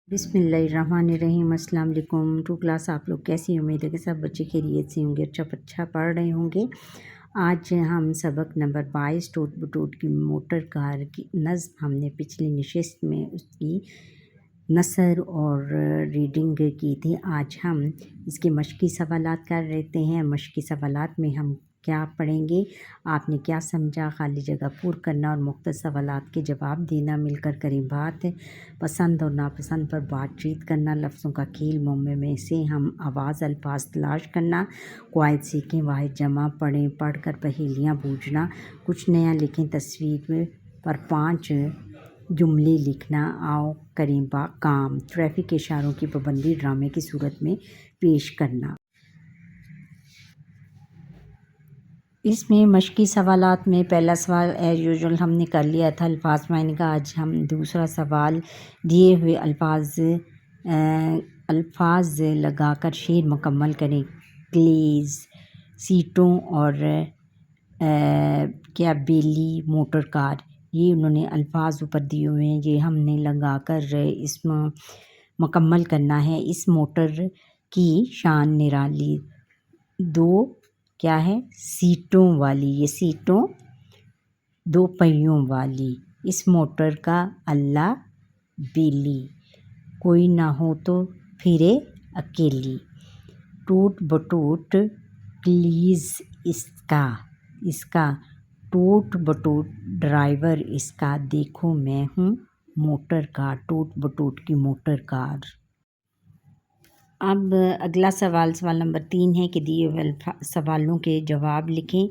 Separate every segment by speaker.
Speaker 1: بسم اللہ الرحمن الرحیم۔ السلام علیکم ٹو کلاس، آپ لوگ کیسی؟ امید ہے کہ سب بچے خیریت سے ہوں گے، اچھا پڑھ رہے ہوں گے۔ آج ہم سبق نمبر 22 ٹوٹ بٹوٹ کی موٹر کار کی نظم ہم نے پچھلی نشست میں اس کی نثر اور ریڈنگ کی تھی۔ آج ہم اس کے مشقی سوالات کر لیتے ہیں۔ مشقی سوالات میں ہم کیا پڑھیں گے، آپ نے کیا سمجھا، خالی جگہ پر کرنا اور مختصر سوالات کے جواب دینا، مل کر کریں بات، پسند اور ناپسند پر بات چیت کرنا، لفظوں کا کھیل، معمے میں سے ہم آواز الفاظ تلاش کرنا، قواعد سیکھیں، واحد جمع پڑھیں، پڑھ کر پہیلیاں بوجھنا، کچھ نیا لکھیں، تصویر پر 5 جملے لکھنا، آؤ کریں کام، ٹریفک کے اشاروں کی پابندی ڈرامے کی صورت میں پیش کرنا۔ اس میں مشقی سوالات میں پہلا سوال ایز یوزول ہم نے کر لیا تھا، الفاظ معنی کا۔ آج ہم دوسرا سوال، دیے ہوئے الفاظ لگا کر شعر مکمل کریں۔ کلیز، سیٹوں اور بیلی موٹر کار، یہ انہوں نے الفاظ اوپر دیے ہوئے ہیں، یہ ہم نے لگا کر اسم مکمل کرنا ہے۔ اس موٹر کی شان نرالی، 2 کیا ہے سیٹوں والی، یہ سیٹوں 2 پہیوں والی۔ اس موٹر کا اللہ بیلی، کوئی نہ ہو تو پھرے اکیلی۔ ٹوٹ بٹوٹ کلیز اس کا، ٹوٹ بٹوٹ ڈرائیور اس کا، دیکھو میں ہوں موٹر کار، ٹوٹ بٹوٹ کی موٹر کار۔ اب اگلا سوال نمبر 3 ہے کہ دیے ہوئے سوالوں کے جواب لکھیں۔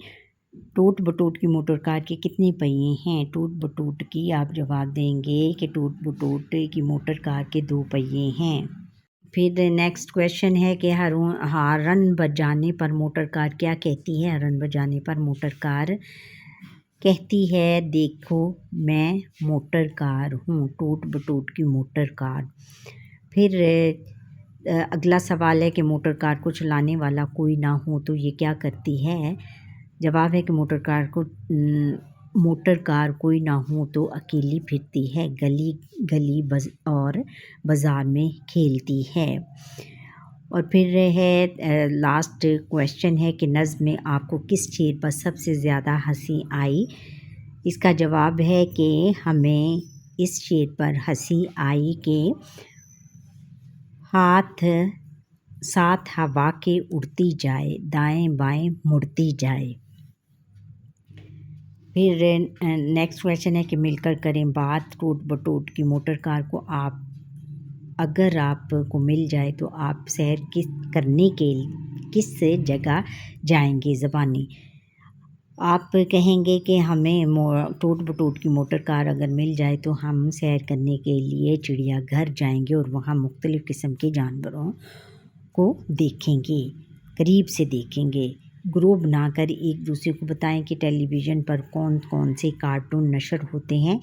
Speaker 1: ٹوٹ بٹوٹ کی موٹر کار کے کتنے پہیے ہیں؟ ٹوٹ بٹوٹ کی آپ جواب دیں گے کہ ٹوٹ بٹوٹ کی موٹر کار کے 2 پہیے ہیں۔ پھر نیکسٹ کویشچن ہے کہ ہارن بجانے پر موٹر کار کیا کہتی ہے؟ ہارن بجانے پر موٹر کار کہتی ہے، دیکھو میں موٹر کار ہوں، ٹوٹ بٹوٹ کی موٹر کار۔ پھر اگلا سوال ہے کہ موٹر کار کو چلانے والا کوئی نہ ہو تو یہ کیا کرتی ہے؟ جواب ہے کہ موٹر کار کوئی نہ ہو تو اکیلی پھرتی ہے، گلی گلی اور بازار میں کھیلتی ہے۔ اور پھر ہے لاسٹ کویشچن ہے کہ نظم میں آپ کو کس شعر پر سب سے زیادہ ہنسی آئی؟ اس کا جواب ہے کہ ہمیں اس شعر پر ہنسی آئی کہ ساتھ ہوا کے اڑتی جائے، دائیں بائیں مڑتی جائے۔ پھر نیکسٹ کویشچن ہے کہ مل کر کریں بات، ٹوٹ بٹوٹ کی موٹر کار کو اگر آپ کو مل جائے تو آپ سیر کرنے کے کس جگہ جائیں گے؟ زبانی، آپ کہیں گے کہ ہمیں ٹوٹ بٹوٹ کی موٹر کار اگر مل جائے تو ہم سیر کرنے کے لیے چڑیا گھر جائیں گے اور وہاں مختلف قسم کے جانوروں کو دیکھیں گے، قریب سے دیکھیں گے۔ گروپ بنا کر ایک دوسرے کو بتائیں کہ ٹیلی ویژن پر کون سے کارٹون نشر ہوتے ہیں،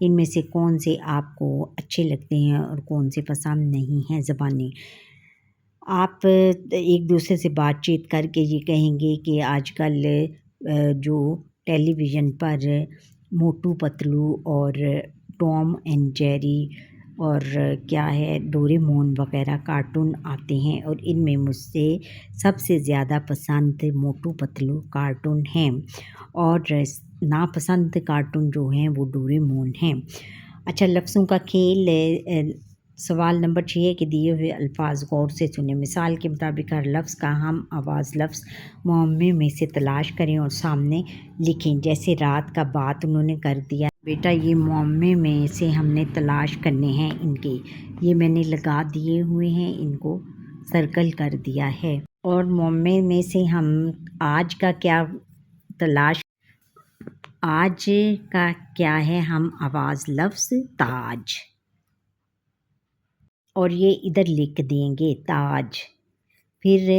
Speaker 1: ان میں سے کون سے آپ کو اچھے لگتے ہیں اور کون سے پسند نہیں ہیں۔ زبانی، آپ ایک دوسرے سے بات چیت کر کے یہ کہیں گے کہ آج کل جو ٹیلی ویژن پر موٹو پتلو اور ٹام اینڈ جیری اور کیا ہے ڈوریمون وغیرہ کارٹون آتے ہیں، اور ان میں مجھ سے سب سے زیادہ پسند موٹو پتلو کارٹون ہیں اور ناپسند کارٹون جو ہیں وہ ڈوریمون ہیں۔ اچھا، لفظوں کا کھیل، سوال نمبر 6 ہے کہ دیے ہوئے الفاظ غور سے سنیں۔ مثال کے مطابق ہر لفظ کا ہم آواز لفظ معمے میں سے تلاش کریں اور سامنے لکھیں۔ جیسے رات کا بات انہوں نے کر دیا بیٹا، یہ معمے میں سے ہم نے تلاش کرنے ہیں ان کے، یہ میں نے لگا دیے ہوئے ہیں، ان کو سرکل کر دیا ہے۔ اور معمے میں سے ہم آج کا کیا تلاش، آج کا کیا ہے، ہم آواز لفظ تاج، اور یہ ادھر لکھ دیں گے تاج۔ پھر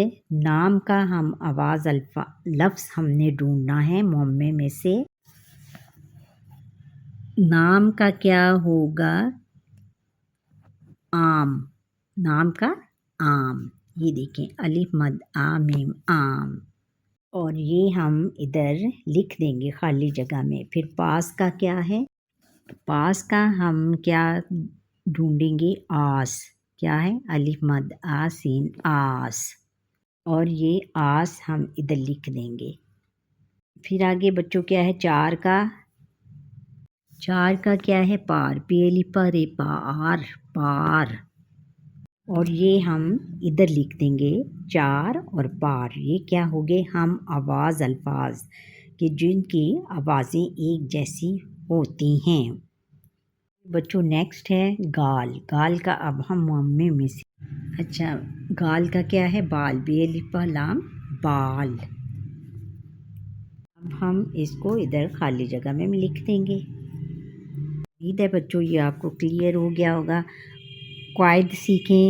Speaker 1: نام کا ہم آواز لفظ ہم نے ڈھونڈنا ہے معمے میں سے، نام کا کیا ہوگا، آم، نام کا آم، یہ دیکھیں الف مد آ میم آم، اور یہ ہم ادھر لکھ دیں گے خالی جگہ میں۔ پھر پاس کا کیا ہے، پاس کا ہم کیا ڈھونڈیں گے آس. کیا ہے؟ الف مد آ سین آس. اور یہ آس ہم ادھر لکھ دیں گے. پھر آگے بچوں کیا ہے؟ چار کا کیا ہے؟ پار. پی الف پا رے پار پار. اور یہ ہم ادھر لکھ دیں گے چار اور پار. یہ کیا ہو گئے؟ ہم آواز الفاظ کہ جن کی آوازیں ایک جیسی ہوتی ہیں. بچوں نیکسٹ ہے گال. گال کا اب ہم معمے میں سے اچھا گال کا کیا ہے؟ بال. بے الف با لام بال. اب ہم اس کو ادھر خالی جگہ میں لکھ دیں گے. امید ہے بچوں یہ آپ کو کلیئر ہو گیا ہوگا. قواعد سیکھیں.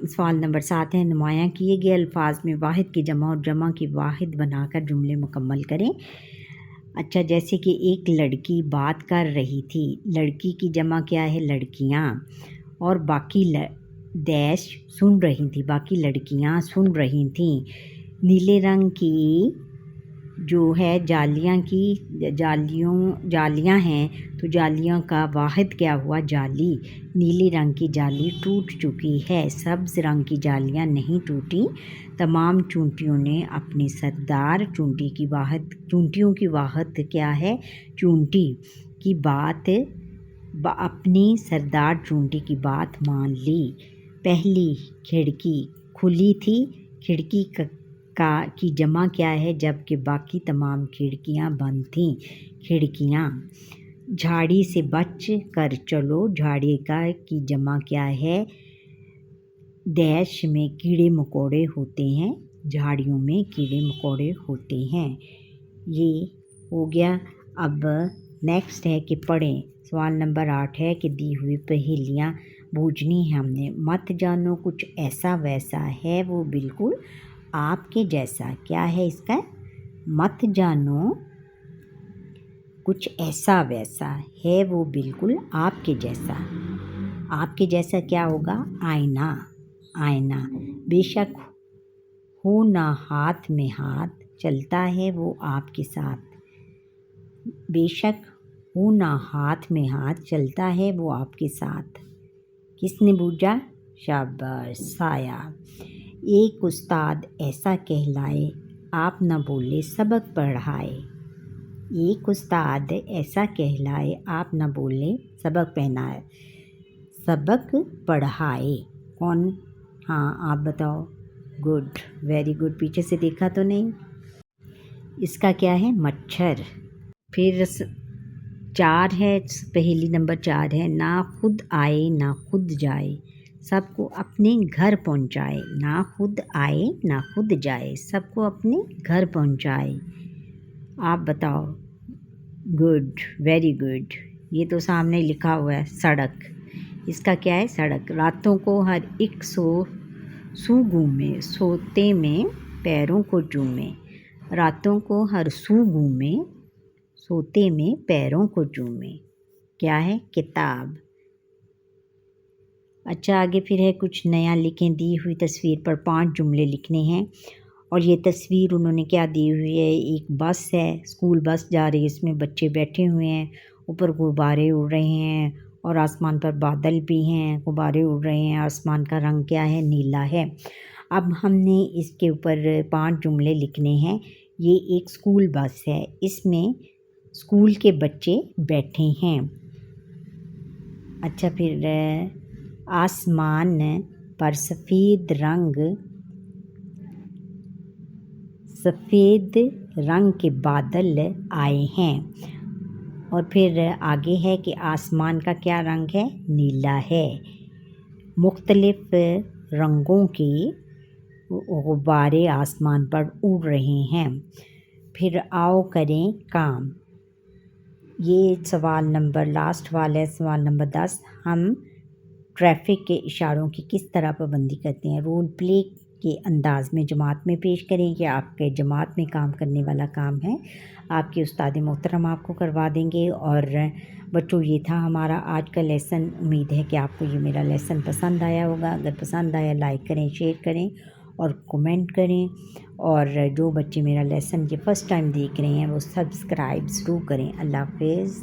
Speaker 1: سوال نمبر 7 ہے نمایاں کیے گئے الفاظ میں واحد کی جمع اور جمع کی واحد بنا کر جملے مکمل کریں. اچھا جیسے کہ ایک لڑکی بات کر رہی تھی. لڑکی کی جمع کیا ہے؟ لڑکیاں. اور باقی ڈیش سن رہی تھی. باقی لڑکیاں سن رہی تھیں. نیلے رنگ کی جو ہے جالیاں ہیں تو جالیوں کا واحد کیا ہوا؟ جالی. نیلے رنگ کی جالی ٹوٹ چکی ہے. سبز رنگ کی جالیاں نہیں ٹوٹیں. تمام چونٹیوں نے اپنی سردار چونٹیوں کی واحد کیا ہے؟ چونٹی کی بات اپنی سردار چونٹی کی بات مان لی. پہلی کھڑکی کھلی تھی. کھڑکی کی جمع کیا ہے؟ جبکہ باقی تمام کھڑکیاں بند تھیں. کھڑکیاں. جھاڑی سے بچ کر چلو. جھاڑی کی جمع کیا ہے؟ ڈیش میں کیڑے مکوڑے ہوتے ہیں. جھاڑیوں میں کیڑے مکوڑے ہوتے ہیں. یہ ہو گیا. اب نیکسٹ ہے کہ پڑھیں. سوال نمبر 8 ہے کہ دی ہوئی پہیلیاں بوجھنی ہے ہم نے. مت جانو کچھ ایسا ویسا ہے وہ بالکل آپ کے جیسا. کیا ہے اس کا؟ مت جانو کچھ ایسا ویسا ہے وہ بالکل آپ کے جیسا. آپ کے جیسا کیا ہوگا؟ آئینہ. آئینہ. بے شک ہو نہ ہاتھ میں ہاتھ چلتا ہے وہ آپ کے ساتھ. بے شک ہو نہ ہاتھ میں ہاتھ چلتا ہے وہ آپ کے ساتھ. کس نے بوجھا؟ شاباش سایہ. ایک استاد ایسا کہلائے آپ نہ بولے سبق پڑھائے. ایک استاد ایسا کہلائے آپ نہ بولے سبق پہنائے سبق پڑھائے. کون؟ ہاں آپ بتاؤ. Good very good. پیچھے سے دیکھا تو نہیں. اس کا کیا ہے؟ مچھر. پھر 4 ہے. پہیلی نمبر 4 ہے نہ خود آئے نہ خود جائے سب کو اپنے گھر پہنچائے. نہ خود آئے نہ خود جائے سب کو اپنے گھر پہنچائے. آپ بتاؤ. Good very good. یہ تو سامنے لکھا ہوا ہے سڑک. اس کا کیا ہے؟ سڑک. راتوں کو ہر ایک سو گھومے سوتے میں پیروں کو چومے. راتوں کو ہر سو گھومے سوتے میں پیروں کو چومے. کیا ہے؟ کتاب. اچھا آگے پھر ہے کچھ نیا لکھیں. دی ہوئی تصویر پر 5 جملے لکھنے ہیں. اور یہ تصویر انہوں نے کیا دی ہوئی ہے؟ ایک بس ہے. اسکول بس جا رہی ہے. اس میں بچے بیٹھے ہوئے ہیں. اوپر غبارے اڑ رہے ہیں اور آسمان پر بادل بھی ہیں. غبارے اڑ رہے ہیں. آسمان کا رنگ کیا ہے؟ نیلا ہے. اب ہم نے اس کے اوپر 5 جملے لکھنے ہیں. یہ ایک اسکول بس ہے. اس میں اسکول کے بچے بیٹھے ہیں. اچھا پھر آسمان پر سفید رنگ کے بادل آئے ہیں. اور پھر آگے ہے کہ آسمان کا کیا رنگ ہے؟ نیلا ہے. مختلف رنگوں کے غبارے آسمان پر اڑ رہے ہیں. پھر آؤ کریں کام. یہ سوال نمبر لاسٹ والا ہے. سوال نمبر 10 ہم ٹریفک کے اشاروں کی کس طرح پابندی کرتے ہیں؟ رول پلے کے انداز میں جماعت میں پیش کریں کہ آپ کے جماعت میں کام کرنے والا کام ہے. آپ کے استاد محترم آپ کو کروا دیں گے. اور بچوں یہ تھا ہمارا آج کا لیسن. امید ہے کہ آپ کو یہ میرا لیسن پسند آیا ہوگا. اگر پسند آیا لائک کریں شیئر کریں اور کومنٹ کریں. اور جو بچے میرا لیسن یہ فرسٹ ٹائم دیکھ رہے ہیں وہ سبسکرائب ضرور کریں. اللہ حافظ.